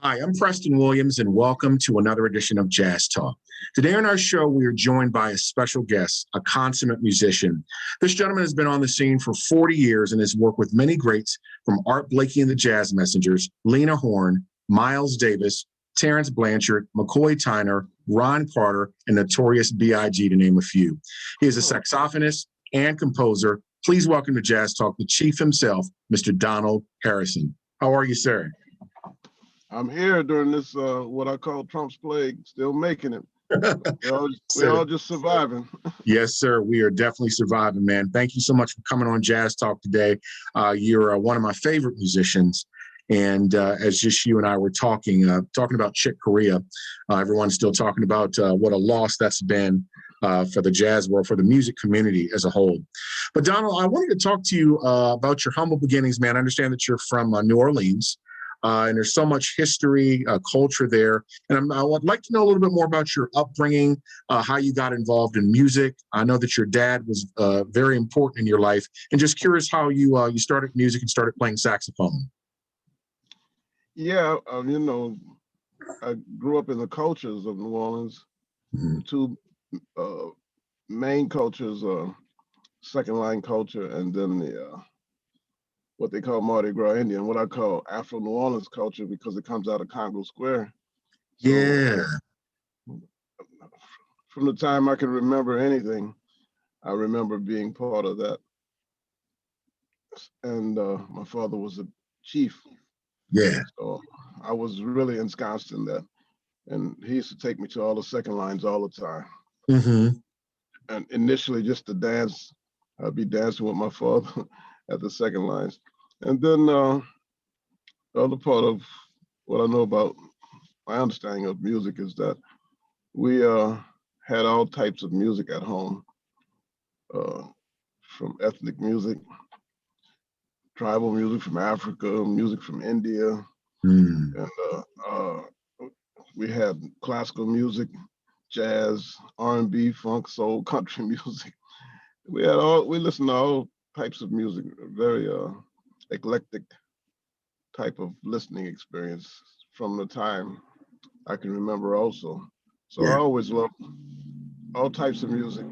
Hi, I'm Preston Williams, and welcome to another edition of Jazz Talk. Today on our show, we are joined by a special guest, a consummate musician. This gentleman has been on the scene for 40 years and has worked with many greats from Art Blakey and the Jazz Messengers, Lena Horne, Miles Davis, Terrence Blanchard, Mccoy Tyner, Ron Carter, and Notorious B.I.G., to name a few. He is a saxophonist and composer. Please welcome to Jazz Talk the chief himself, Mr. Donald Harrison. How are you, sir? I'm here during this, what I call Trump's plague, still making it. We're all just surviving. Yes, sir. We are definitely surviving, man. Thank you so much for coming on Jazz Talk today. You're one of my favorite musicians. And as just you and I were talking about Chick Corea, everyone's still talking about what a loss that's been for the jazz world, for the music community as a whole. But Donald, I wanted to talk to you about your humble beginnings, man. I understand that you're from New Orleans. And there's so much history, culture there. And I would like to know a little bit more about your upbringing, how you got involved in music. I know that your dad was very important in your life, and just curious how you started music and started playing saxophone. Yeah, I grew up in the cultures of New Orleans. Mm-hmm. The two main cultures are second line culture and then the what they call Mardi Gras Indian, what I call Afro New Orleans culture because it comes out of Congo Square. So, Yeah. From the time I can remember anything, I remember being part of that. And my father was a chief. Yeah. So I was really ensconced in that. And he used to take me to all the second lines all the time. Mm-hmm. And initially just to dance, I'd be dancing with my father at the second lines. And then the other part of what I know about my understanding of music is that we had all types of music at home, from ethnic music, tribal music from Africa, music from India, and we had classical music, jazz, R&B, funk, soul, country music. We listened to all types of music, very eclectic type of listening experience from the time I can remember also. So I always loved all types of music.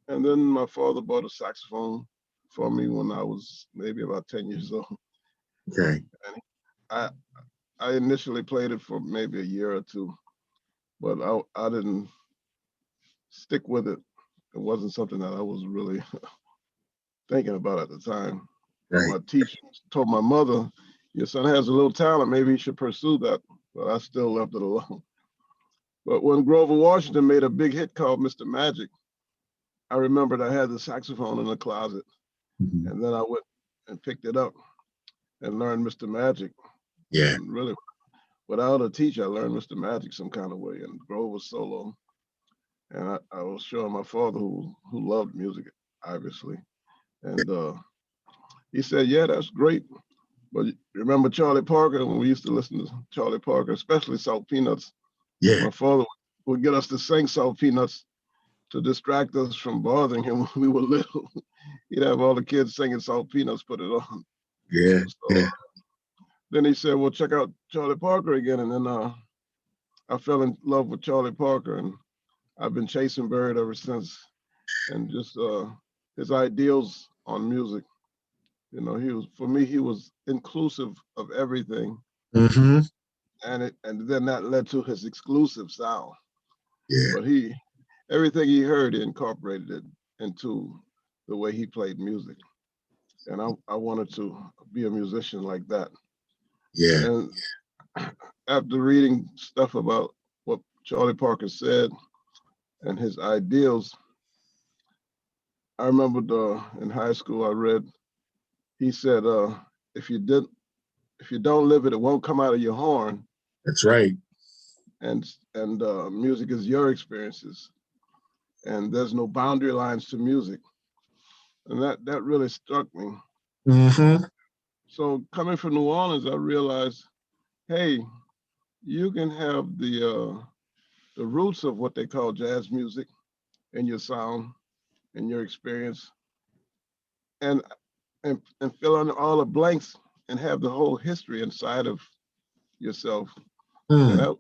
And then my father bought a saxophone for me when I was maybe about 10 years old. Okay. And I initially played it for maybe a year or two, but I didn't stick with it. It wasn't something that I was really thinking about at the time. Right. My teacher told my mother, your son has a little talent, maybe he should pursue that. But I still left it alone. But when Grover Washington made a big hit called Mr. Magic, I remembered I had the saxophone in the closet. Mm-hmm. And then I went and picked it up and learned Mr. Magic. Yeah. And really, without a teacher, I learned Mr. Magic some kind of way. And Grover was solo. And I was showing my father who loved music, obviously. And he said, yeah, that's great. But remember Charlie Parker, when we used to listen to Charlie Parker, especially Salt Peanuts? Yeah. My father would get us to sing Salt Peanuts to distract us from bothering him when we were little. He'd have all the kids singing Salt Peanuts, put it on. Yeah. So, then he said, well, check out Charlie Parker again. And then I fell in love with Charlie Parker, and I've been chasing Bird ever since. And just his ideals on music. You know, he was inclusive of everything. Mm-hmm. And then that led to his exclusive sound. Yeah. But everything he heard, he incorporated it into the way he played music. And I wanted to be a musician like that. Yeah. And after reading stuff about what Charlie Parker said and his ideals, I remembered in high school I read, he said, if you don't live it, it won't come out of your horn. That's right. And music is your experiences. And there's no boundary lines to music. And that really struck me. Mm-hmm. So coming from New Orleans, I realized, hey, you can have the roots of what they call jazz music in your sound, in your experience, and fill in all the blanks and have the whole history inside of yourself. And Mm,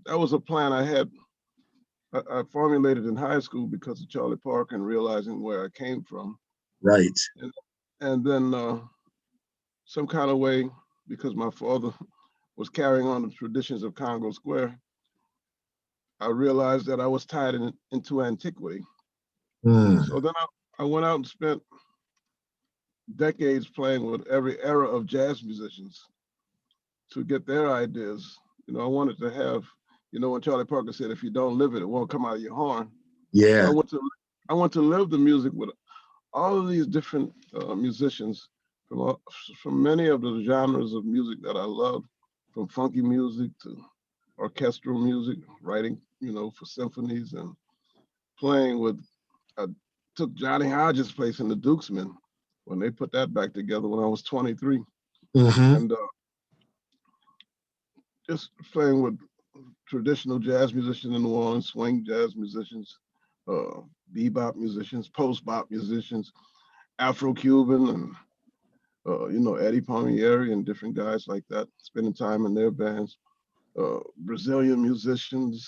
that was a plan I had. I formulated in high school because of Charlie Parker and realizing where I came from. right. And, and then some kind of way, because my father was carrying on the traditions of Congo Square, I realized that I was tied into antiquity. Mm, So then I went out and spent decades playing with every era of jazz musicians to get their ideas. I wanted to have, when Charlie Parker said, if you don't live it, it won't come out of your horn. So yeah. I want to live the music with all of these different musicians from many of the genres of music that I love, from funky music to orchestral music, writing, for symphonies and playing with. I took Johnny Hodges' place in the Dukesmen when they put that back together when I was 23, Mm-hmm. and just playing with traditional jazz musicians in New Orleans, swing jazz musicians, uh, bebop musicians, post-bop musicians, Afro-Cuban, and Eddie Palmieri and different guys like that, spending time in their bands. Brazilian musicians,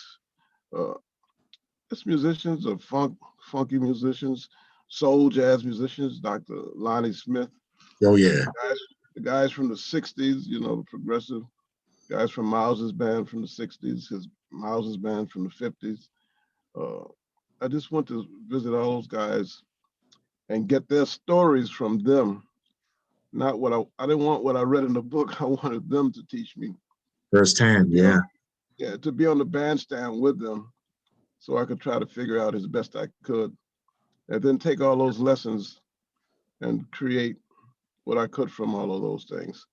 uh, just musicians of funky musicians, soul jazz musicians, Dr. Lonnie Smith, Oh yeah. guys, the guys from the '60s, the progressive guys from Miles's band from the '60s, his Miles's band from the '50s. Uh, I just want to visit all those guys and get their stories from them. Not what I didn't want what I read in the book. I wanted them to teach me to Firsthand. be on Yeah. to be on the bandstand with them, so I could try to figure out as best I could, and then take all those lessons and create what I could from all of those things.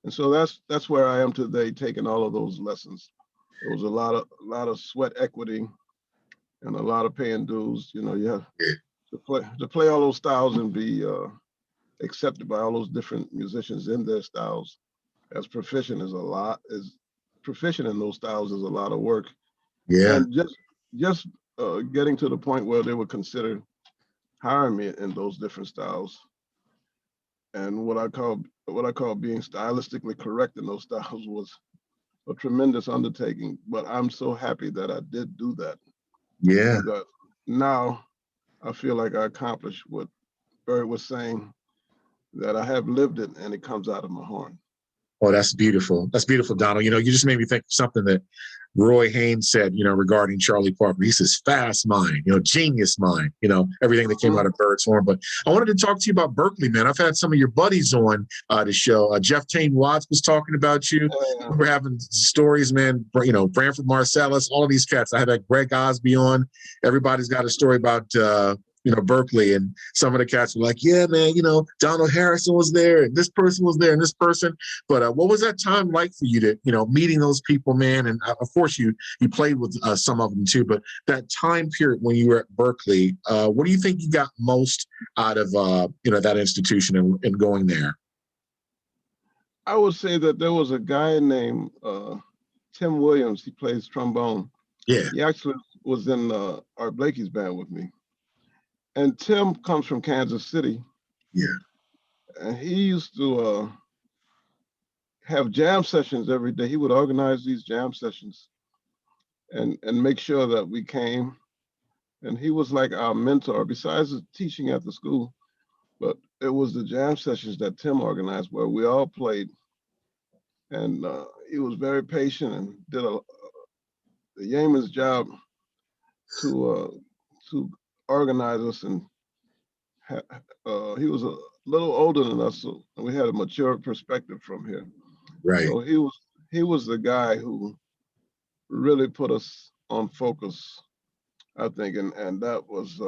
And so that's where I am today, taking all of those lessons. It was a lot of sweat equity and a lot of paying dues. You have Yeah. to play all those styles and be accepted by all those different musicians in their styles. As proficient in those styles is a lot of work, Yeah. and just getting to the point where they would consider hiring me in those different styles, and what I call being stylistically correct in those styles was a tremendous undertaking. But I'm so happy that I did do that, Yeah. because now I feel like I accomplished what Bird was saying, that I have lived it and it comes out of my horn. Oh, that's beautiful. That's beautiful, Donald. You just made me think of something that Roy Haynes said, regarding Charlie Parker. He says, fast mind, genius mind, everything that came Mhm. out of Bird's horn. But I wanted to talk to you about Berkeley, man. I've had some of your buddies on the show. Jeff Tain Watts was talking about you. Uh, We were having stories, man. Branford Marsalis, all of these cats. I had that Greg Osby on. Everybody's got a story about, Berkeley, and some of the cats were like, yeah, man, Donald Harrison was there, and this person was there, and this person. But what was that time like for you to, meeting those people, man? And of course, you played with some of them too. But that time period when you were at Berkeley, what do you think you got most out of, that institution and going there? I would say that there was a guy named Tim Williams. He plays trombone. Yeah, He actually was in Art Blakey's band with me. And Tim comes from Kansas City, yeah, and he used to have jam sessions every day. He would organize these jam sessions and make sure that we came. And he was like our mentor, besides the teaching at the school. But it was the jam sessions that Tim organized where we all played. And he was very patient and did the yeoman's job to to organize us. And he was a little older than us, so we had a mature perspective from him. right. So he was the guy who really put us on focus, I think, and that was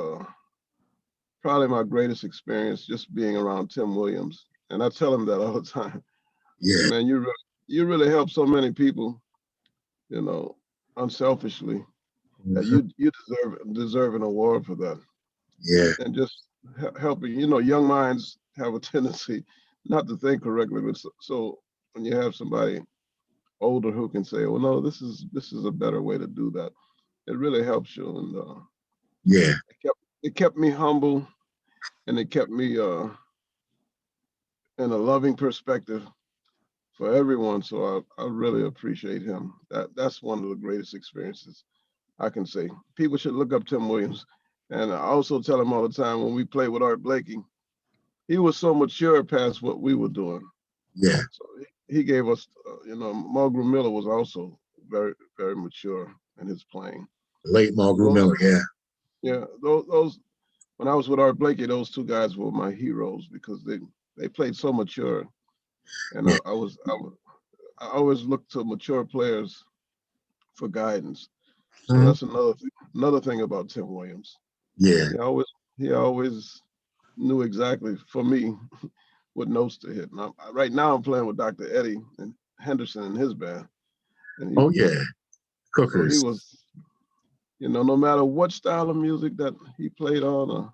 probably my greatest experience, just being around Tim Williams. And I tell him that all the time. I said, Yeah, man, you really help so many people, you know, unselfishly, that mhm, you deserve an award for that. yeah, And just helping, young minds have a tendency not to think correctly, but so when you have somebody older who can say, well, no, this is a better way to do that, it really helps you. And yeah, it kept me humble, and it kept me in a loving perspective for everyone. So I really appreciate him. That's one of the greatest experiences I can say. People should look up Tim Williams. And I also tell him all the time when we played with Art Blakey, he was so mature past what we were doing. Yeah. So he gave us, Mulgrew Miller was also very, very mature in his playing. Late Mulgrew Miller, yeah. Yeah, those when I was with Art Blakey, those two guys were my heroes because they played so mature, and Yeah. I always look to mature players for guidance. So Mhm. that's another thing about Tim Williams. Yeah. He always knew exactly for me what notes to hit. And right now I'm playing with Dr. Eddie and Henderson and his band, and Oh yeah, so he Cookers. was, no matter what style of music that he played on or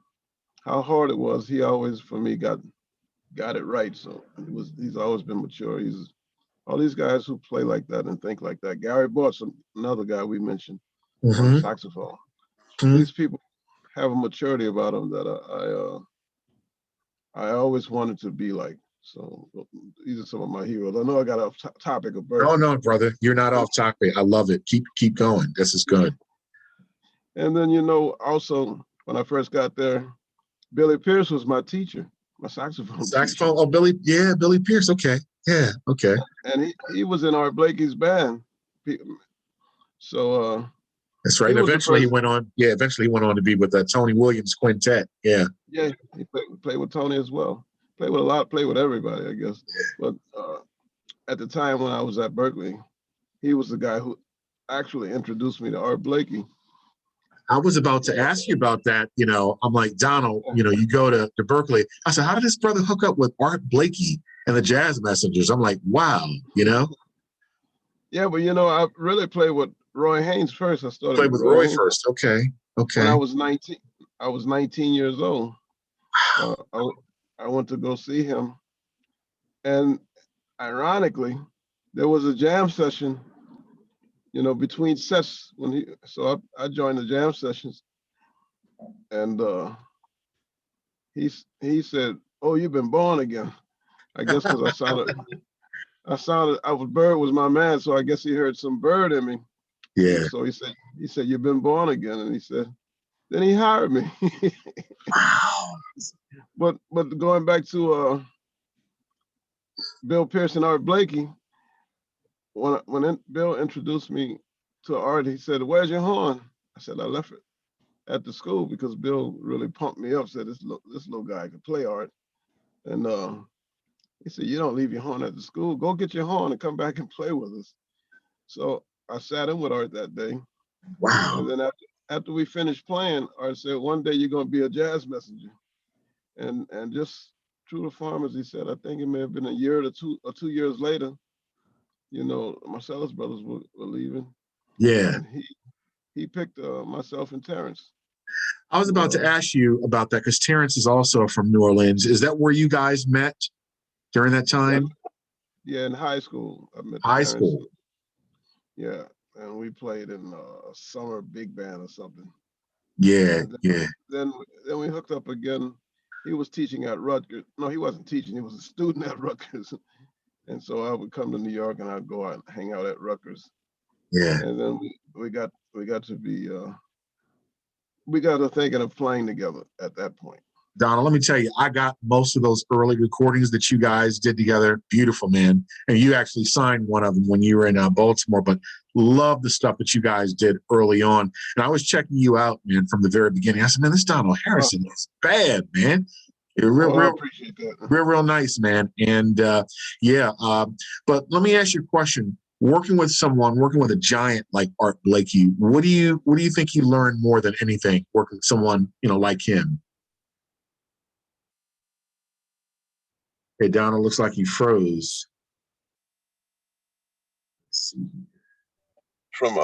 how hard it was, he always for me got it right. So he's always been mature. He's all these guys who play like that and think like that. Gary Bart's another guy we mentioned on Mm-hmm. saxophone. Mm-hmm. These people have a maturity about them that I always wanted to be like. So these are some of my heroes. I know I got off topic of Oh Berkeley. no, brother, you're not off topic. I love it. Keep going. This is good. And then also when I first got there, Billy Pierce was my teacher, my saxophone teacher. Saxophone. Oh, Billy Pierce. Okay. Yeah. Okay. And he was in Art Blakey's band. So That's right. he And was the eventually he first. went on. Yeah. Eventually he went on to be with the Tony Williams Quintet. Yeah. Yeah, he played with Tony as well. Played with everybody, I guess. But at the time when I was at Berkeley, he was the guy who actually introduced me to Art Blakey. I was about to ask you about that. I'm like, Donald, you go to Berkeley. I said, how did this brother hook up with Art Blakey and the Jazz Messengers? I'm like, wow, Yeah, but I really played with Roy Haynes first. I started Played with with Roy Roy Haynes first. Okay. when Okay. I was 19. I was 19 years old. I went to go see him, and ironically, there was a jam session, between sets So I joined the jam sessions, and he said, "Oh, you've been born again." I guess because Bird was my man, so I guess he heard some Bird in me. Yeah. And so he said, "You've been born again," and then he hired me. Wow. But going back to Bill Pierce and Art Blakey, when Bill introduced me to Art, he said, "Where's your horn?" I said, "I left it at the school," because Bill really pumped me up. Said this little guy could play Art, and he said, "You don't leave your horn at the school. Go get your horn and come back and play with us." So I sat in with Art that day, Wow. and then after we finished playing, Art said, "One day you're gonna be a jazz messenger," and just true to farmers, he said, I think it may have been a year or 2 years later. Marcellus brothers were leaving, Yeah. and he picked myself and Terrence. I was about to ask you about that because Terrence is also from New Orleans. Is that where you guys met during that time? Yeah, in high school, I met High Terrence. school. Yeah, and we played in a summer big band or something. Yeah. And Yeah. then we hooked up again. He was teaching at Rutgers. No, he wasn't teaching. He was a student at Rutgers. And so I would come to New York and I'd go out and hang out at Rutgers. Yeah. And then we got to thinking of playing together at that point. Donald, let me tell you, I got most of those early recordings that you guys did together. Beautiful, man. And you actually signed one of them when you were in Baltimore, but love the stuff that you guys did early on. And I was checking you out, man, from the very beginning. I said, man, this Donald Harrison is bad, man. I appreciate that. Real nice, man. And but let me ask you a question. Working with a giant like Art Blakey, what do you think you learned more than anything working with someone, like him? Hey, Donald, looks like you froze. From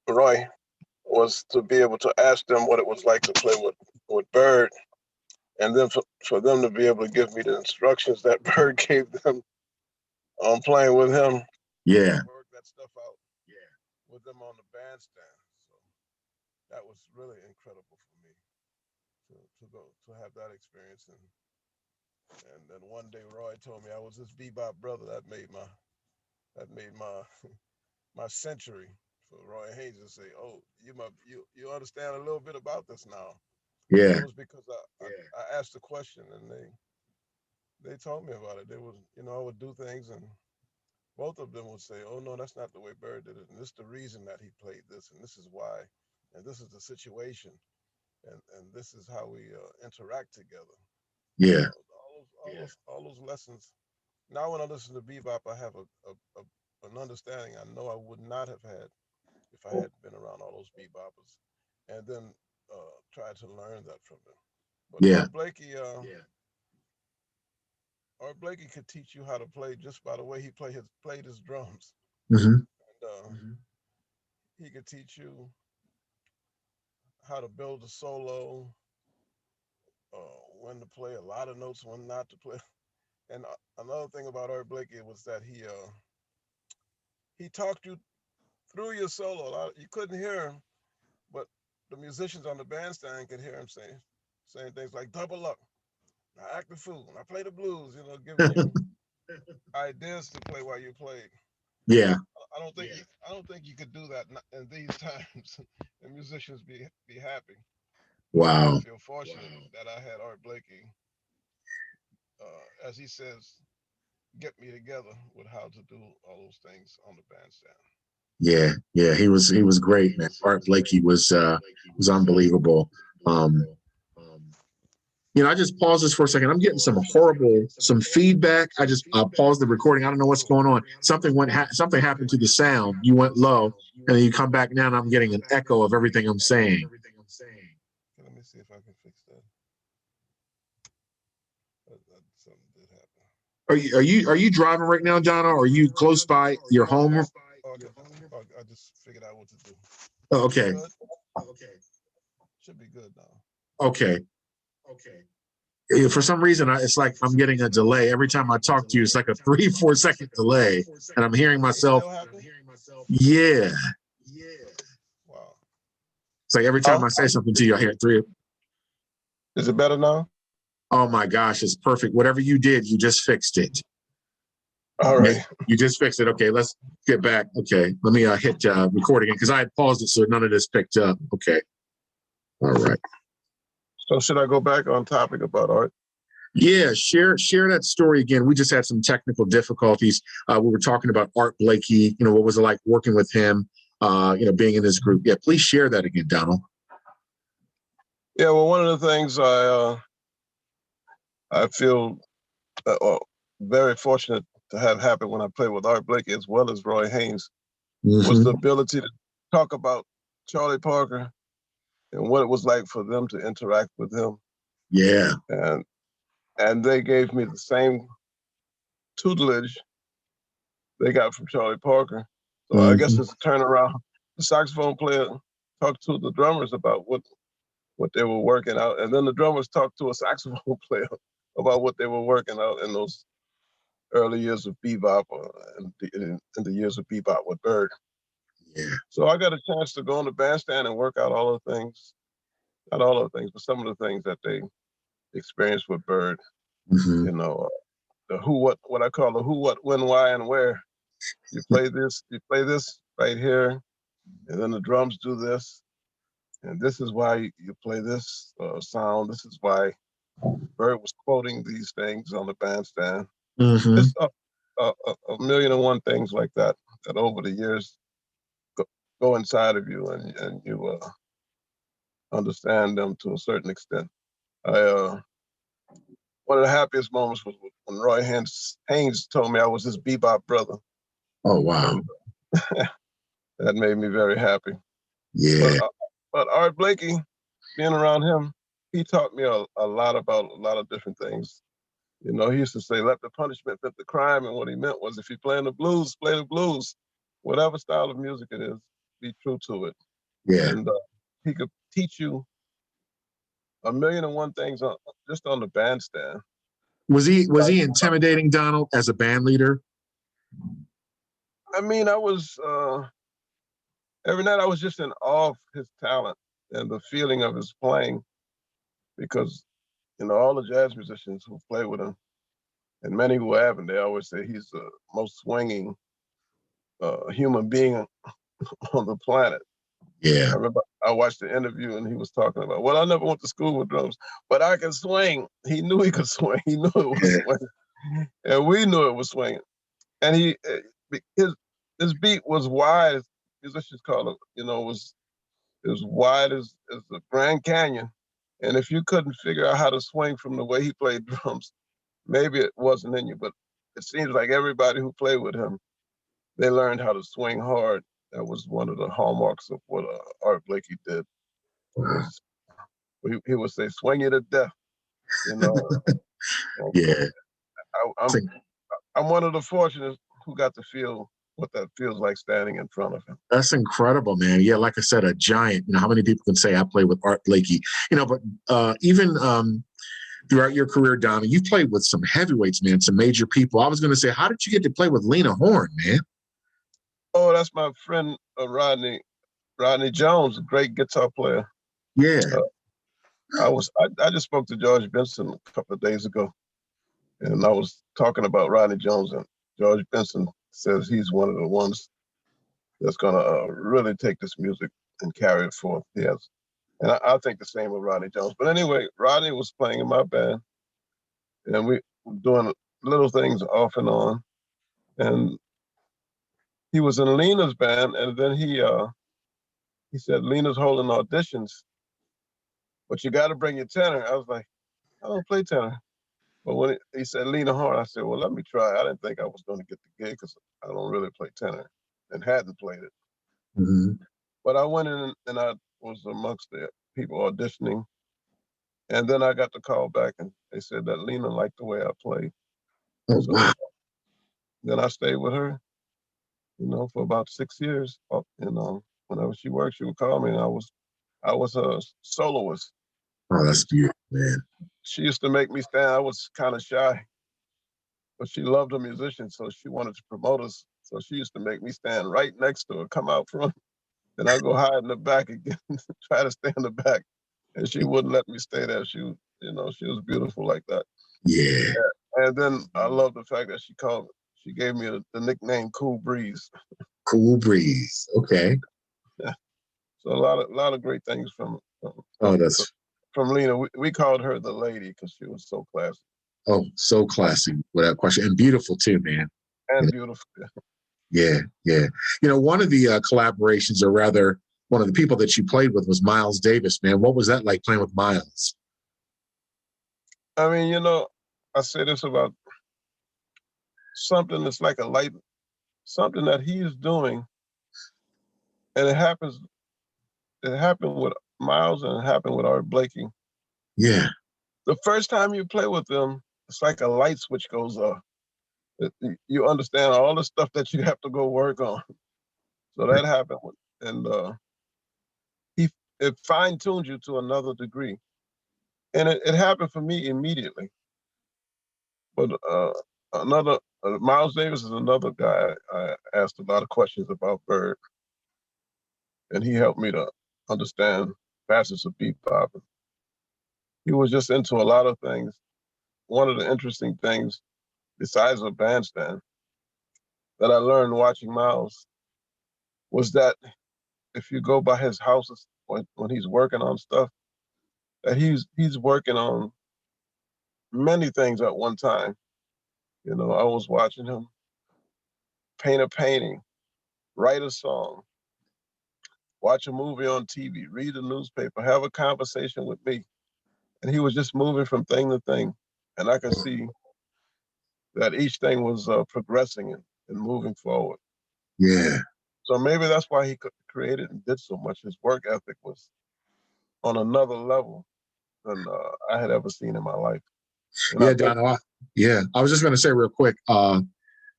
Roy was to be able to ask them what it was like to play with Bird, and then for them to be able to give me the instructions that Bird gave them on playing with him. Yeah. Work that stuff out. Yeah. With them on the bandstand. So that was really incredible for me to have that experience, and And then one day Roy told me I was his bebop brother. That made my my century for Roy Haynes to say, "Oh, you understand a little bit about this now." And it Yeah. was because I asked the question and they told me about it. They was, I would do things and both of them would say, "Oh no, that's not the way Bird did it, and this is the reason that he played this, and this is why, and this is the situation, and this is how we interact together." Yeah. All those lessons. Now, when I listen to bebop, I have an understanding I know I would not have had if I hadn't been around all those beboppers, and then try to learn that from them. But Yeah. Art Blakey could teach you how to play just by the way he played his drums. Hmm. And he could teach you how to build a solo, when to play a lot of notes, when not to play. And another thing about Art Blakey was that he talked you through your solo. You couldn't hear him, but the musicians on the bandstand could hear him saying things like double up. I act the fool. I play the blues. Giving you ideas to play while you played. Yeah. I don't think you could do that in these times, and musicians be happy. I Wow. feel fortunate that I had Art Blakey, as he says, get me together with how to do all those things on the bandstand. Yeah. Yeah. He was great, man. Art Blakey was unbelievable. Um, I just pause this for a second. I'm getting some feedback. I paused the recording. I don't know what's going on. Something happened to the sound. You went low, and then you come back now, and I'm getting an echo of everything I'm saying. Okay, let me see if I can fix that. Something did happen. Are you driving right now, Donna? Or are you close by your home? Okay, I just figured out what to do. Oh, Should be okay. good. Should be good now. Okay. For some reason, it's like I'm getting a delay every time I talk to you. It's like a 3-4 second delay, and I'm hearing It myself. still happen? Yeah. Wow. It's like every time I say something to you, I hear three. Is it better now? Oh my gosh, it's perfect. Whatever you did, you just fixed it. All right. You just fixed it. Okay, let's get back. Okay, let me hit record again because I had paused it so none of this picked up. Okay. All right. So should I go back on topic about art? Yeah, share that story again. We just had some technical difficulties. We were talking about Art Blakey. What was it like working with him? Being in this group. Yeah, please share that again, Donald. Yeah, well, one of the things I feel very fortunate to have happen when I played with Art Blakey as well as Roy Haynes was the ability to talk about Charlie Parker and what it was like for them to interact with him. Yeah. And they gave me the same tutelage they got from Charlie Parker. So I guess it's a turnaround. The saxophone player talked to the drummers about what they were working out, and then the drummers talked to a saxophone player about what they were working out in those early years of bebop, in the years of bebop with Bird. Yeah. So I got a chance to go on the bandstand and work out all the things, not all of the things, but some of the things that they experienced with Bird. Mm-hmm. The who, what I call the who, what, when, why, and where. You play this right here, and then the drums do this, and this is why you play this sound. This is why Bird was quoting these things on the bandstand. Mm-hmm. Just a million and one things like that over the years go inside of you, and you understand them to a certain extent. One of the happiest moments was when Roy Haynes told me I was his bebop brother. Oh wow. And that made me very happy. Yeah. But Art Blakey, being around him, he taught me a lot about a lot of different things. He used to say, let the punishment fit the crime. And what he meant was, if you're playing the blues, play the blues. Whatever style of music it is, be true to it. Yeah. And he could teach you a million and one things just on the bandstand. Was he intimidating, Donald, as a band leader? I mean, I was, every night I was just in awe of his talent and the feeling of his playing, because all the jazz musicians who played with him, and many who haven't, they always say he's the most swinging human being on the planet. Yeah. I remember I watched the interview and he was talking about, well, I never went to school with drums, but I can swing. He knew he could swing. He knew it was swinging. And we knew it was swinging. And his beat was wide, as musicians call it, you know, was as wide as the Grand Canyon. And if you couldn't figure out how to swing from the way he played drums, maybe it wasn't in you. But it seems like everybody who played with him, they learned how to swing hard. That was one of the hallmarks of what Art Blakey did. Was he would say, "Swing you to death," you know. Yeah. I'm one of the fortunate who got to feel what that feels like standing in front of him. That's incredible, man. Yeah, like I said, a giant. You know, how many people can say I played with Art Blakey? You know, but even throughout your career, Donnie, you've played with some heavyweights, man, some major people. I was going to say, how did you get to play with Lena Horne, man? Oh, that's my friend Rodney Jones, a great guitar player. Yeah. I just spoke to George Benson a couple of days ago, and I was talking about Rodney Jones, and George Benson says he's one of the ones that's gonna really take this music and carry it forth. Yes, and I think the same with Rodney Jones. But anyway, Rodney was playing in my band, and we were doing little things off and on, and he was in Lena's band, and then he said, Lena's holding auditions, but you got to bring your tenor. I was like, I don't play tenor. But when he said Lena Horne, I said, well, let me try. I didn't think I was going to get the gig because I don't really play tenor and hadn't played it. Mm-hmm. But I went in and I was amongst the people auditioning. And then I got the call back and they said that Lena liked the way I played. Oh, So wow. then I stayed with her, you know, for about 6 years. You know, whenever she worked, she would call me, and I was a soloist. Oh, that's beautiful, man. She used to make me stand. I was kind of shy, but she loved a musician, so she wanted to promote us. So she used to make me stand right next to her, come out front, and I go hide in the back again, try to stay in the back, and she wouldn't let me stay there. She was beautiful like that. Yeah. And then I love the fact that she gave me the nickname Cool Breeze. Cool Breeze. Okay. Yeah. So a lot of great things from Lena. We called her the lady because she was so classy. Oh, so classy, without question, and beautiful too, man. And beautiful. Yeah, yeah. You know, one of the collaborations, or rather, one of the people that you played with was Miles Davis, man. What was that like playing with Miles? I mean, you know, I say this about something that's like something that he's doing, and it happened with Miles and it happened with Art Blakey. Yeah. The first time you play with them, it's like a light switch goes off. You understand all the stuff that you have to go work on. So that happened, and it fine-tuned you to another degree. And it happened for me immediately. But Miles Davis is another guy I asked a lot of questions about Bird, and he helped me to understand facets of bebop. He was just into a lot of things. One of the interesting things, besides a bandstand, that I learned watching Miles was that if you go by his houses when he's working on stuff, that he's working on many things at one time. You know, I was watching him paint a painting, write a song, watch a movie on TV, read a newspaper, have a conversation with me. And he was just moving from thing to thing. And I could see that each thing was progressing and moving forward. Yeah. So maybe that's why he created and did so much. His work ethic was on another level than I had ever seen in my life. And yeah, Don. I was just going to say real quick, you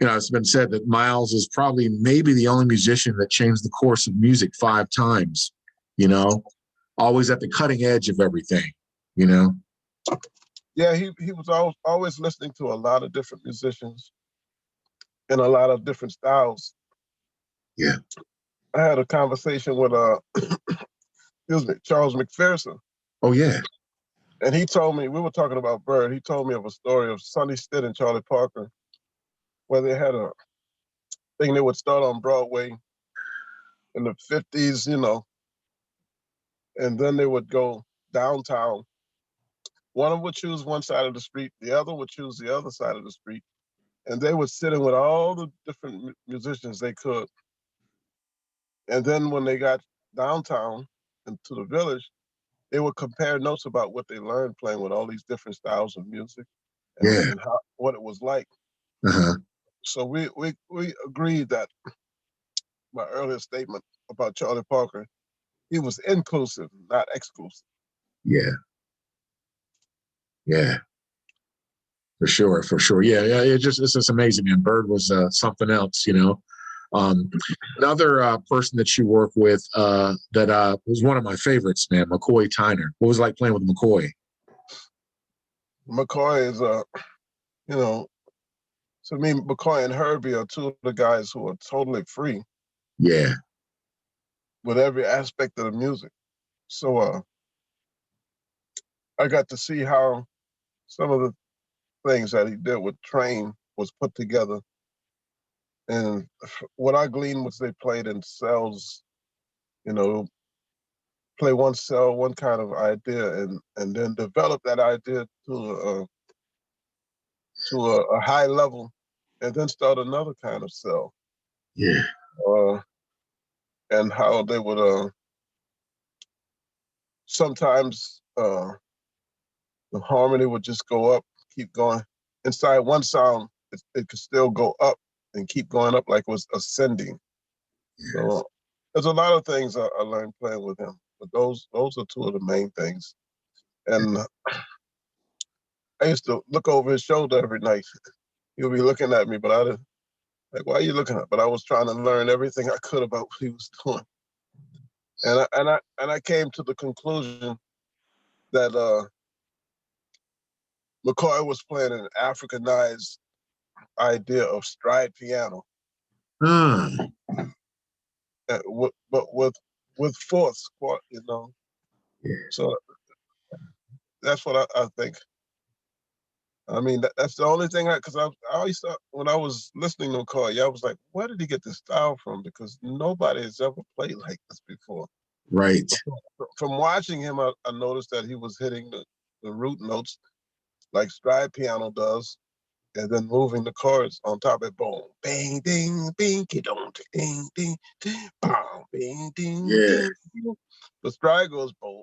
know, it's been said that Miles is probably maybe the only musician that changed the course of music 5 times, you know, always at the cutting edge of everything, you know? Yeah, he was always listening to a lot of different musicians and a lot of different styles. Yeah. I had a conversation with Charles McPherson. Oh, yeah. And he told me, we were talking about Bird, he told me of a story of Sonny Stitt and Charlie Parker, where they had a thing they would start on Broadway in the 50s, you know, and then they would go downtown. One of them would choose one side of the street, the other would choose the other side of the street, and they would sit in with all the different musicians they could. And then when they got downtown into the village, they would compare notes about what they learned playing with all these different styles of music Yeah. and how, what it was like. Uh-huh. So we agreed that my earlier statement about Charlie Parker, he was inclusive, not exclusive. Yeah. Yeah. For sure. For sure. Yeah. Yeah. It's just amazing, man. Bird was something else, you know. Another person that you work with that was one of my favorites, man, Mccoy Tyner. What was it like playing with McCoy? McCoy is, you know, to me, McCoy and Herbie are two of the guys who are totally free. Yeah. With every aspect of the music. So I got to see how some of the things that he did with Train was put together. And what I gleaned was they played in cells, you know, play one cell, one kind of idea, and then develop that idea to a high level, and then start another kind of cell. Yeah. And how they would sometimes the harmony would just go up, keep going. Inside one sound, it could still go up and keep going up like it was ascending. So there's a lot of things I learned playing with him, but those are two of the main things. And I used to look over his shoulder every night. He would be looking at me, but I didn't, like, why are you looking at? But I was trying to learn everything I could about what he was doing. And I came to the conclusion that McCoy was playing an Africanized idea of stride piano, Mm. but with fourths, you know. Yeah. So that's what I think. I mean, that's the only thing because I always thought when I was listening to McCoy, I was like, where did he get this style from? Because nobody has ever played like this before. Right. From watching him, I noticed that he was hitting the root notes like stride piano does, and then moving the chords on top of it. Boom, bang, ding, bing, kidon, ding, ding, ding, bang, bing, ding, Yeah. ding. The stride goes boom,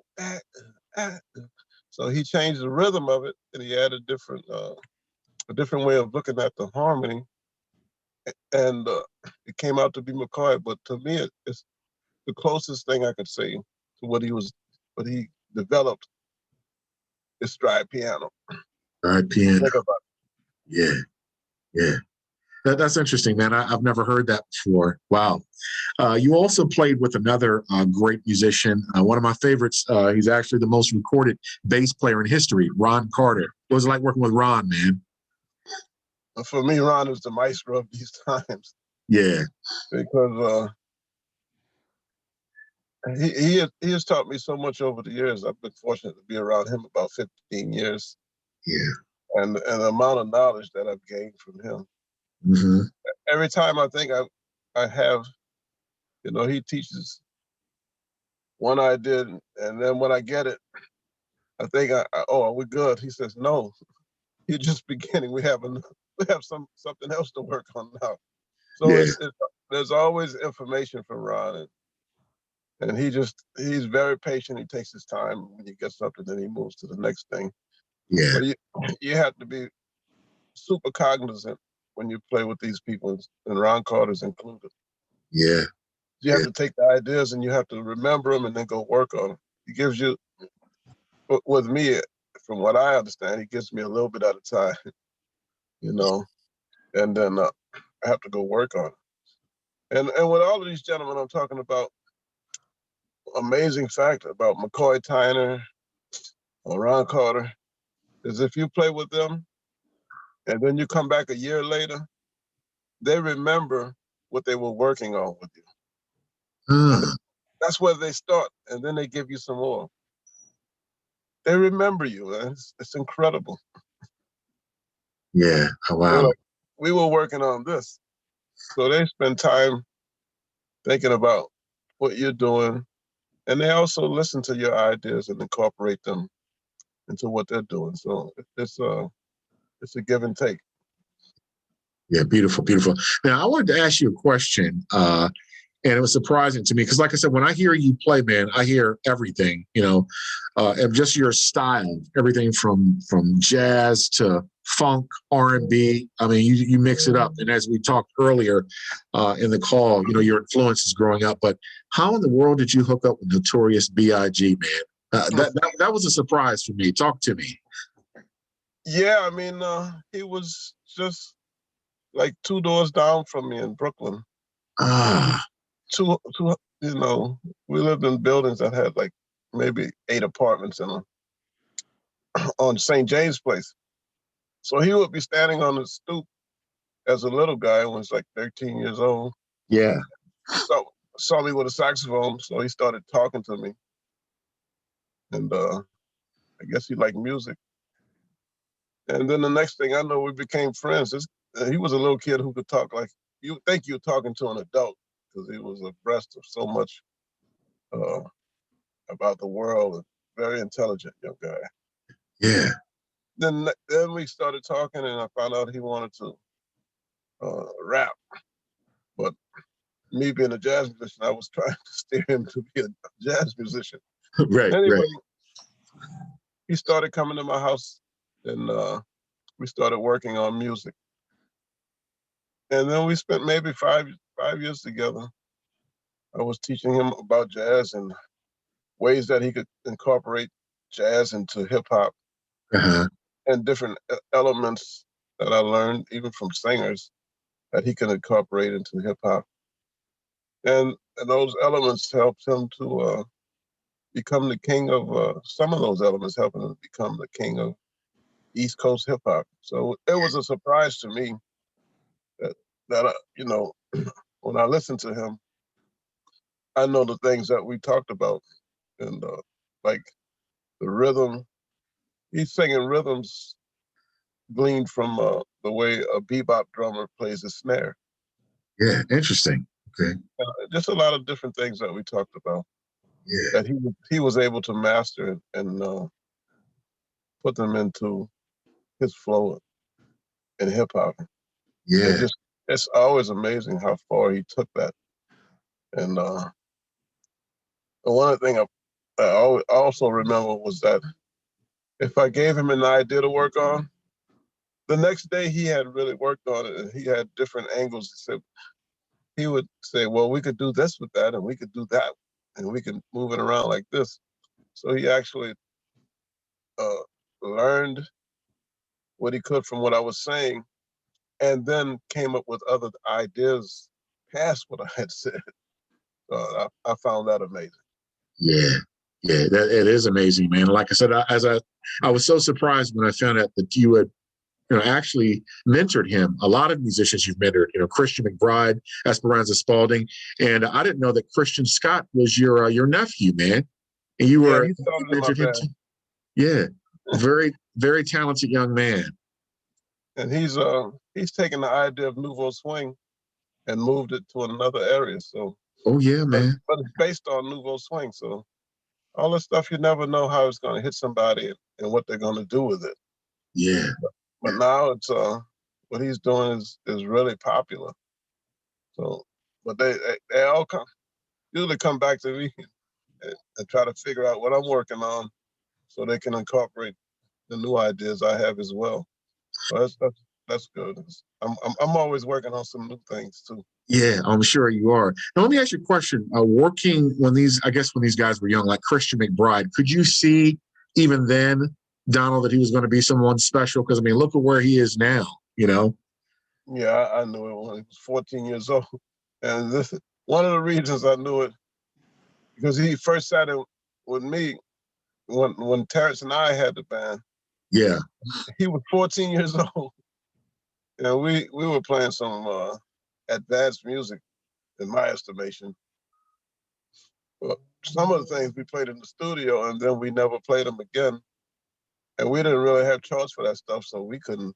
so he changed the rhythm of it, and he added a different way of looking at the harmony, and it came out to be McCoy. But to me, it's the closest thing I could say to what he developed is stride piano. Stride piano. Think about it. Yeah. Yeah. That's interesting, man. I've never heard that before. Wow. You also played with another great musician, one of my favorites. He's actually the most recorded bass player in history, Ron Carter. What was it like working with Ron, man? For me, Ron is the maestro of these times. Yeah. Because he has taught me so much over the years. I've been fortunate to be around him about 15 years. Yeah. And the amount of knowledge that I've gained from him. Mm-hmm. Every time I think I have, you know, he teaches one idea, and then when I get it, I think oh, we're good. He says, no, you're just beginning. We have something else to work on now. So Yeah. there's always information from Ron, and he's very patient. He takes his time. When he gets something, then he moves to the next thing. Yeah. But you have to be super cognizant when you play with these people, and Ron Carter's included. Yeah. You have to take the ideas and you have to remember them and then go work on them. He gives you, with me, from what I understand, he gives me a little bit at a time, you know, and then I have to go work on it. And with all of these gentlemen I'm talking about, amazing fact about Mccoy Tyner or Ron Carter is if you play with them and then you come back a year later, they remember what they were working on with you. And that's where they start, and then they give you some more. they remember you, man. It's incredible. Yeah. Oh, They're wow. like, we were working on this. So they spend time thinking about what you're doing. And they also listen to your ideas and incorporate them into what they're doing. So it's a give and take. Yeah, beautiful, beautiful. Now, I wanted to ask you a question, and it was surprising to me because, like I said, when I hear you play, man, I hear everything. And just your style, everything from jazz to funk, R&B. I mean, you mix it up. And as we talked earlier in the call, your influences growing up. But how in the world did you hook up with Notorious B.I.G., man? That was a surprise for me. Talk to me. Yeah, I mean, he was just like 2 doors down from me in Brooklyn. Ah, We lived in buildings that had like maybe 8 apartments in them on St. James Place. So he would be standing on the stoop as a little guy when he was like 13 years old. yeah. So saw me with a saxophone, so he started talking to me. And I guess he liked music. And then the next thing I know, we became friends. He was a little kid who could talk like, you think you're talking to an adult because he was abreast of so much about the world. And very intelligent young guy. Yeah. Then we started talking, and I found out he wanted to rap. But me being a jazz musician, I was trying to steer him to be a jazz musician. Right, Anyway, right. he started coming to my house, and we started working on music. And then we spent maybe five years together. I was teaching him about jazz and ways that he could incorporate jazz into hip hop Uh-huh. and different elements that I learned even from singers that he can incorporate into hip hop. And those elements helped him to become the king of some of those elements, helping him become the king of East Coast hip hop. So it was a surprise to me that when I listened to him, I know the things that we talked about, and like the rhythm. He's singing rhythms gleaned from the way a bebop drummer plays a snare. Yeah, interesting. Okay. Just a lot of different things that we talked about Yeah, that he was able to master and put them into his flow in hip hop. yeah, It's always amazing how far he took that. And one of the things I also remember was that if I gave him an idea to work on, the next day he had really worked on it and he had different angles. He would say, well, we could do this with that and we could do that and we can move it around like this. So he actually learned what he could from what I was saying and then came up with other ideas past what I had said. I found that amazing. yeah, yeah. That it is amazing, man. Like I said, I was so surprised when I found out that you had, actually mentored him. A lot of musicians you've mentored, Christian McBride, Esperanza Spalding, and I didn't know that Christian Scott was your nephew, man. And you Yeah, were he you started in my mentored him band. too. Yeah, very very talented young man. And he's taken the idea of nouveau swing and moved it to another area. So, Oh yeah, but man. it's based on nouveau swing. So all this stuff, you never know how it's going to hit somebody and what they're going to do with it. Yeah, But now it's what he's doing is really popular. So, but they all usually come back to me and try to figure out what I'm working on, so they can incorporate the new ideas I have as well. So that's good. I'm always working on some new things too. yeah, I'm sure you are. Now, let me ask you a question. Working when these guys were young, like Christian McBride, could you see even then, Donald, that he was going to be someone special? Because I mean, look at where he is now. Yeah, I knew it when he was 14 years old, and this one of the reasons I knew it because he first sat in with me when Terrence and I had the band. Yeah, He was 14 years old, and we were playing some advanced music, in my estimation. But some of the things we played in the studio, and then we never played them again and we didn't really have charts for that stuff, so we couldn't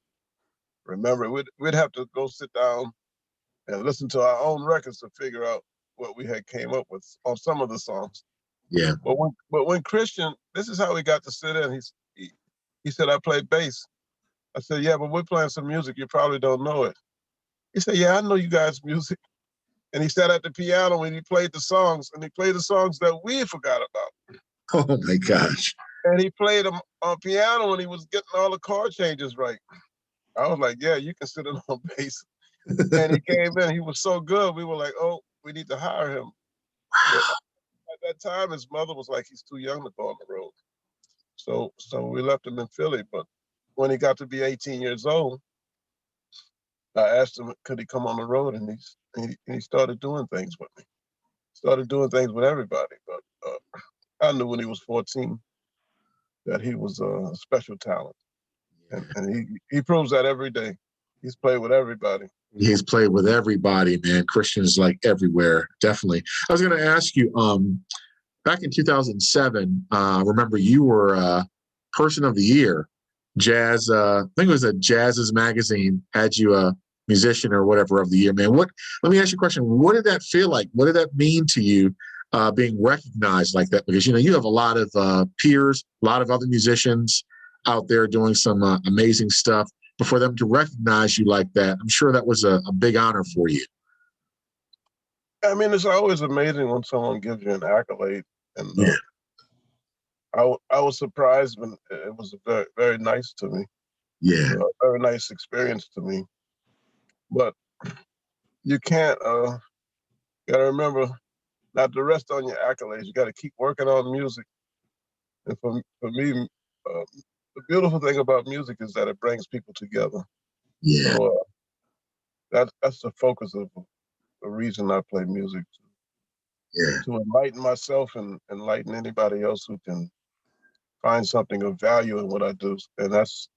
remember it. We'd have to go sit down and listen to our own records to figure out what we had came up with on some of the songs. Yeah. But when Christian, this is how we got to sit in. He said, I play bass. I said, yeah, but we're playing some music. You probably don't know it. He said, yeah, I know you guys' music. And he sat at the piano and he played the songs, and he played the songs that we forgot about. Oh my gosh. And he played them on piano and he was getting all the chord changes right. I was like, yeah, you can sit in on bass. And he came in, he was so good. We were like, oh, we need to hire him. But at that time, his mother was like, he's too young to go on the road. So we left him in Philly. But when he got to be 18 years old, I asked him, could he come on the road? And he started doing things with me. Started doing things with everybody. But I knew when he was 14 that he was a special talent. And he proves that every day. He's played with everybody. He's played with everybody, man. Christian's like everywhere, definitely. I was going to ask you, back in 2007, remember you were Person of the Year. Jazz, I think it was a Jazz's magazine had you a musician or whatever of the year, man. Let me ask you a question. What did that feel like? What did that mean to you, being recognized like that? Because, you have a lot of peers, a lot of other musicians out there doing some amazing stuff. But for them to recognize you like that, I'm sure that was a big honor for you. I mean, it's always amazing when someone gives you an accolade. And yeah. I was surprised when it was very, very nice to me. Yeah. A very nice experience to me. But you can't, you got to remember not to rest on your accolades. You got to keep working on music. And for me, the beautiful thing about music is that it brings people together. Yeah. So that's the focus of the reason I play music. Yeah. To enlighten myself and enlighten anybody else who can find something of value in what I do. And that's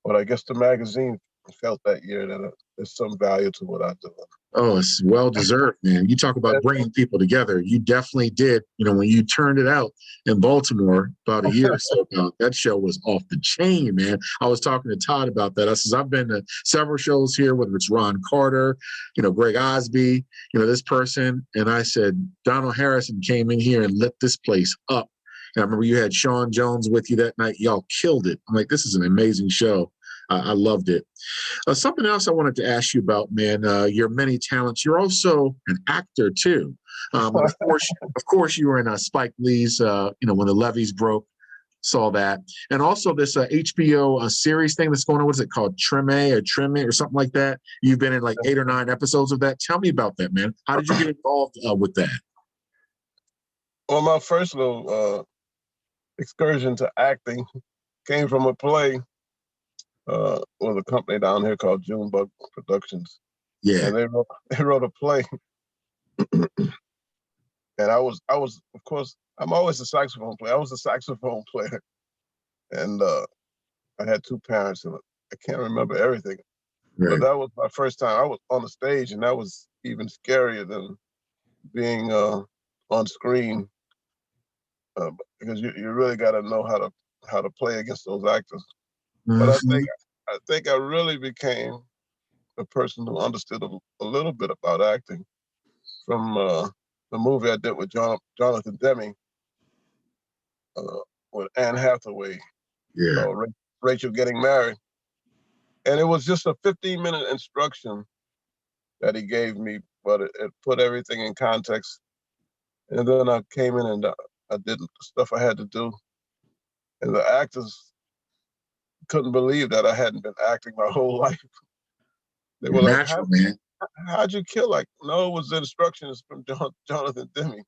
what I guess the magazine felt that year, that there's some value to what I do. Oh, it's well deserved, man. You talk about bringing people together. You definitely did. When you turned it out in Baltimore about a year or so ago, that show was off the chain, man. I was talking to Todd about that. I says, I've been to several shows here, whether it's Ron Carter, Greg Osby, this person. And I said, Donald Harrison came in here and lit this place up. And I remember you had Sean Jones with you that night. Y'all killed it. I'm like, this is an amazing show. I loved it. Something else I wanted to ask you about, man, your many talents. You're also an actor, too. Of course, you were in Spike Lee's, when the levees broke, saw that. And also this HBO series thing that's going on. What is it called? Trimme or something like that? You've been in like 8 or 9 episodes of that. Tell me about that, man. How did you get involved with that? Well, my first little excursion to acting came from a play with a company down here called Junebug Productions. Yeah. And they wrote a play. And I was, of course, I'm always a saxophone player. I was a saxophone player. And I had 2 parents, and I can't remember everything. Right. But that was my first time. I was on the stage, and that was even scarier than being on screen, because you really got to know how to play against those actors. Mm-hmm. But I think I really became a person who understood a little bit about acting from the movie I did with Jonathan Demme with Anne Hathaway, called Rachel Getting Married. And it was just a 15-minute instruction that he gave me, but it put everything in context. And then I came in and I did the stuff I had to do. And the actors couldn't believe that I hadn't been acting my whole life. They were like, how'd you kill? Like, no, it was the instructions from Jonathan Demme.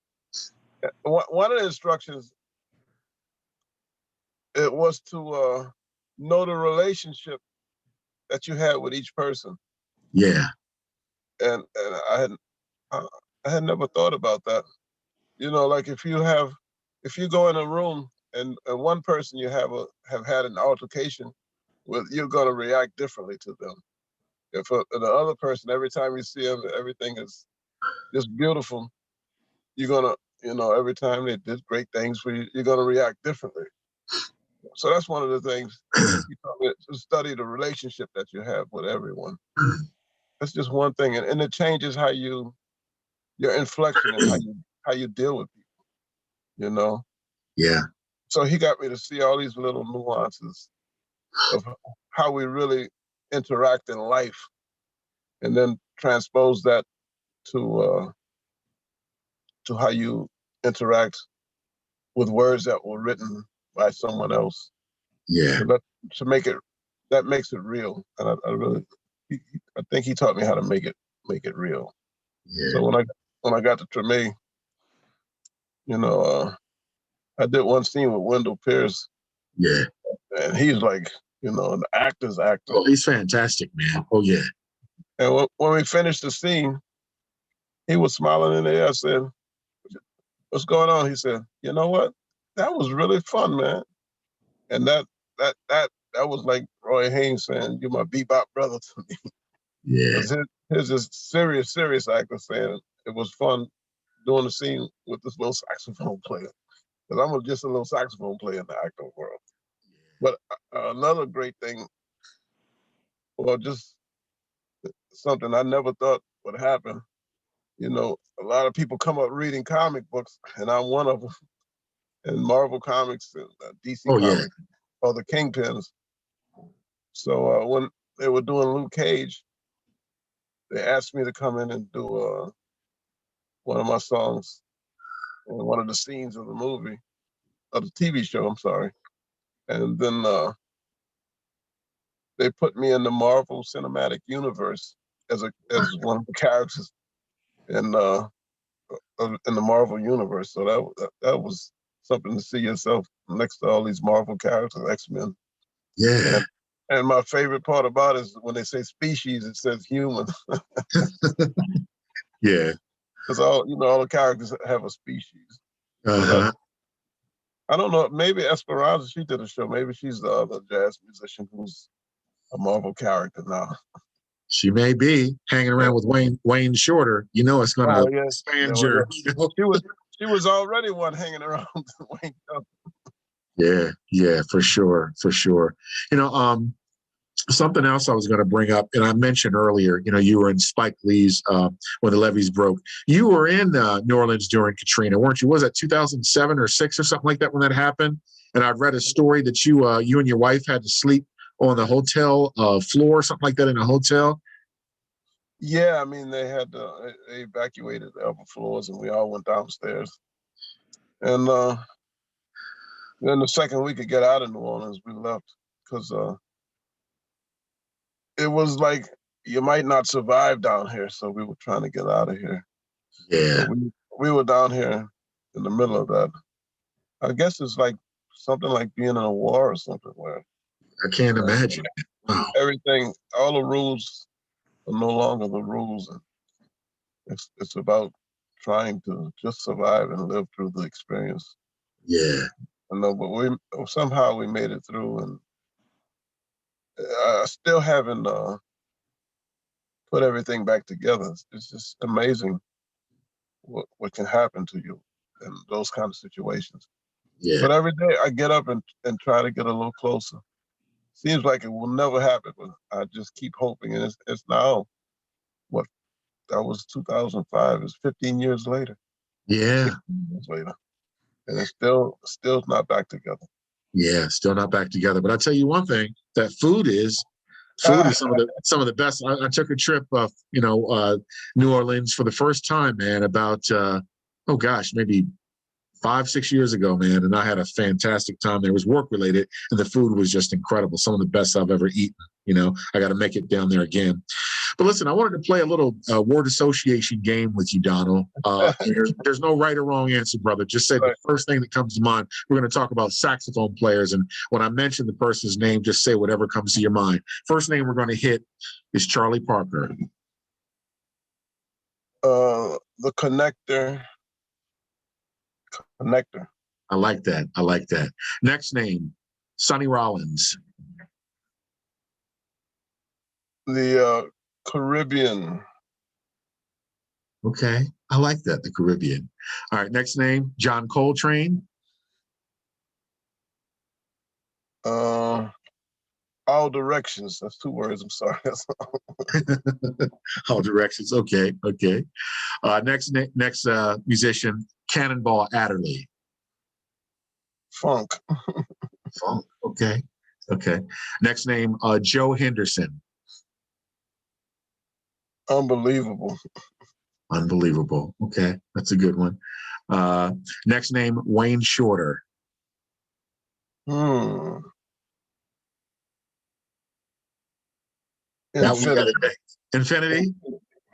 One of the instructions, it was to know the relationship that you had with each person. Yeah. And I had never thought about that. Like if you go in a room and one person you have had an altercation with, you're going to react differently to them. If the other person, every time you see them, everything is just beautiful, you're going to, every time they did great things for you, you're going to react differently. So that's one of the things you taught me, to study the relationship that you have with everyone. That's just one thing, and it changes how your inflection and how you deal with people. You know. Yeah. So he got me to see all these little nuances of how we really interact in life, and then transpose that to how you interact with words that were written by someone else. Yeah. To make it, that makes it real. And I think he taught me how to make it real. Yeah. So when I got to Treme, I did one scene with Wendell Pierce. Yeah. And he's like, an actor's actor. Oh, he's fantastic, man. Oh yeah. And when we finished the scene, he was smiling in the air. I said, "What's going on?" He said, "You know what? That was really fun, man." And that was like Roy Haynes saying, "You're my bebop brother to me." Yeah. Because here's this serious actor saying it was fun doing the scene with this little saxophone player. Because I'm just a little saxophone player in the acting world. But another great thing, well, just something I never thought would happen. A lot of people come up reading comic books, and I'm one of them. And Marvel Comics and DC Oh yeah. Comics, or the Kingpins. So when they were doing Luke Cage, they asked me to come in and do one of my songs in one of the scenes of the movie, of the TV show, I'm sorry. And then they put me in the Marvel Cinematic Universe as one of the characters in the Marvel Universe. So that was something to see yourself next to all these Marvel characters, X-Men. Yeah. And my favorite part about it is when they say species, it says human. Yeah. Because all the characters have a species. Uh-huh. I don't know. Maybe Esperanza, she did a show. Maybe she's the other jazz musician who's a Marvel character now. She may be hanging around with Wayne Shorter. It's going to expand your. She was already one hanging around Wayne. Yeah, for sure. Something else I was going to bring up, and I mentioned earlier, you were in Spike Lee's When the Levees Broke. You were in New Orleans during Katrina, weren't you? Was that 2007 or 6 or something like that when that happened? And I've read a story that you and your wife had to sleep on the hotel floor, something like that, in a hotel. Yeah, I mean, they evacuated the upper floors, and we all went downstairs. And then the second we could get out of New Orleans, we left because it was like you might not survive down here, so we were trying to get out of here. Yeah. So we were down here in the middle of that. I guess it's like something like being in a war or something where I can't imagine. Wow. everything, all the rules are no longer the rules, and it's about trying to just survive and live through the experience. Yeah. I know, but somehow we made it through, and I still haven't put everything back together. It's just amazing what can happen to you in those kind of situations. Yeah. But every day I get up and try to get a little closer. Seems like it will never happen, but I just keep hoping. And it's now, what, that was 2005. It's 15 years later. Yeah. 16 years later. And it's still not back together. Yeah, still not back together. But I'll tell you one thing, that food is some of the best. I took a trip New Orleans for the first time, man, about maybe 5-6 years ago, man, and I had a fantastic time there. It was work related, and the food was just incredible. Some of the best I've ever eaten. I got to make it down there again. But listen, I wanted to play a little word association game with you, Donald. There's no right or wrong answer, brother. Just say the first thing that comes to mind. We're going to talk about saxophone players, and when I mention the person's name, just say whatever comes to your mind. First name we're going to hit is Charlie Parker. The connector. I like that. Next name, Sonny Rollins. The Caribbean. Okay, I like that, the Caribbean. All right, next name, John Coltrane. All directions. That's 2 words. I'm sorry. All directions. Okay. Next musician, Cannonball Adderley. Funk. Funk. Okay. Next name, Joe Henderson. Unbelievable. Okay, that's a good one. Next name, Wayne Shorter. Infinity.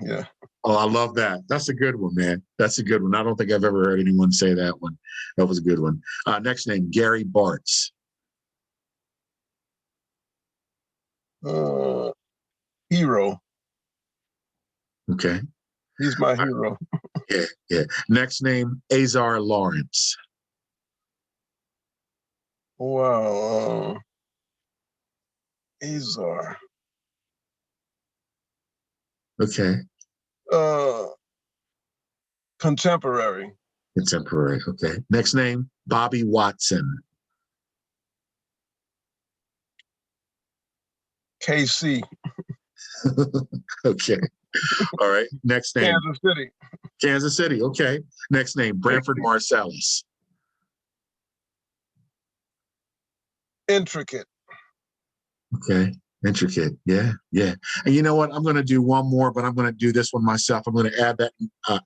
Yeah. Oh, I love that. That's a good one, man. That's a good one. I don't think I've ever heard anyone say that one. That was a good one. Next name, Gary Bartz. Hero. Okay. He's my hero. Yeah. Next name, Azar Lawrence. Wow. Azar. Okay. Contemporary. Okay. Next name, Bobby Watson. KC. Okay. All right. Next name. Kansas City. Okay. Next name, Branford Marsalis. Intricate. Okay. Intricate. Yeah. And you know what? I'm going to do one more, but I'm going to do this one myself. I'm going to add that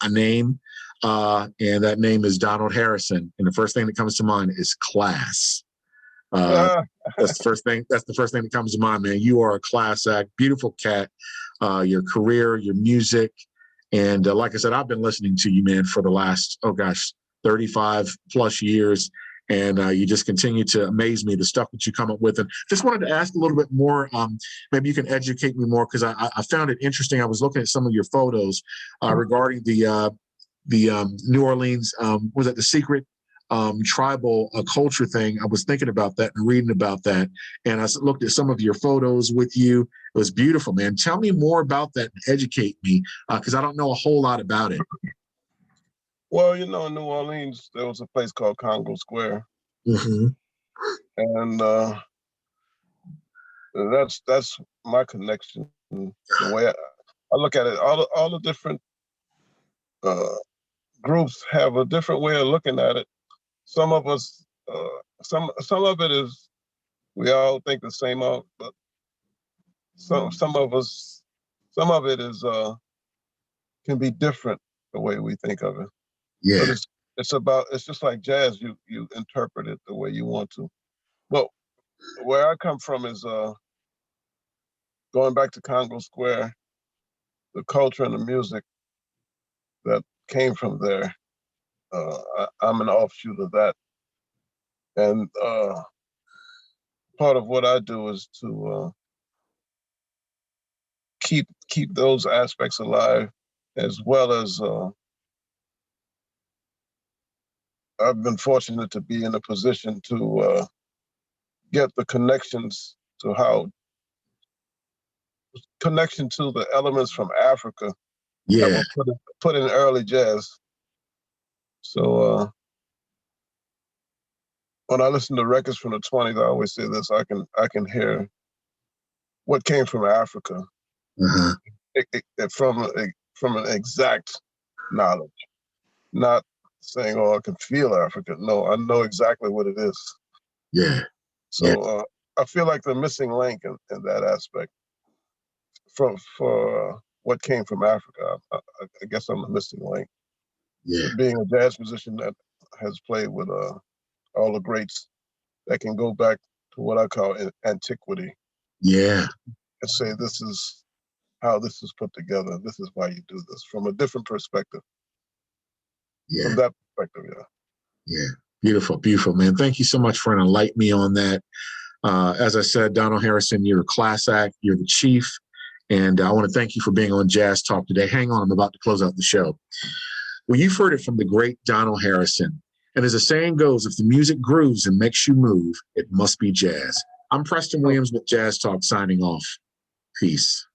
a name, and that name is Donald Harrison. And the first thing that comes to mind is class. That's the first thing. That's the first thing that comes to mind, man. You are a class act, beautiful cat. Your career, your music, and like I said, I've been listening to you, man, for the last 35 plus years. And you just continue to amaze me, the stuff that you come up with. And just wanted to ask a little bit more. Maybe you can educate me more, because I found it interesting. I was looking at some of your photos regarding the New Orleans, was that the secret tribal culture thing? I was thinking about that and reading about that. And I looked at some of your photos with you. It was beautiful, man. Tell me more about that and educate me, because I don't know a whole lot about it. Well, in New Orleans, there was a place called Congo Square. Mm-hmm. And that's my connection. The way I look at it, all the different groups have a different way of looking at it. Some of us, some of it is we all think the same of, but some of it is can be different the way we think of it. Yeah. But it's just like jazz. You interpret it the way you want to. Well, where I come from is going back to Congo Square, the culture and the music that came from there. I'm an offshoot of that, and part of what I do is to keep those aspects alive, as well as I've been fortunate to be in a position to get the connections to the elements from Africa that were put in early jazz. So when I listen to records from the 20s, I always say this: I can hear what came from Africa from an exact knowledge, not saying, "Oh, I can feel Africa." No, I know exactly what it is. Yeah. So I feel like the missing link in that aspect for what came from Africa. I guess I'm the missing link. Yeah. Being a jazz musician that has played with all the greats that can go back to what I call antiquity. Yeah. And say, this is how this is put together. This is why you do this from a different perspective. Yeah. From that perspective, yeah. Yeah. Beautiful, man. Thank you so much for enlightening me on that. As I said, Donald Harrison, you're a class act. You're the chief. And I want to thank you for being on Jazz Talk today. Hang on, I'm about to close out the show. Well, you've heard it from the great Donald Harrison. And as the saying goes, if the music grooves and makes you move, it must be jazz. I'm Preston Williams with Jazz Talk, signing off. Peace.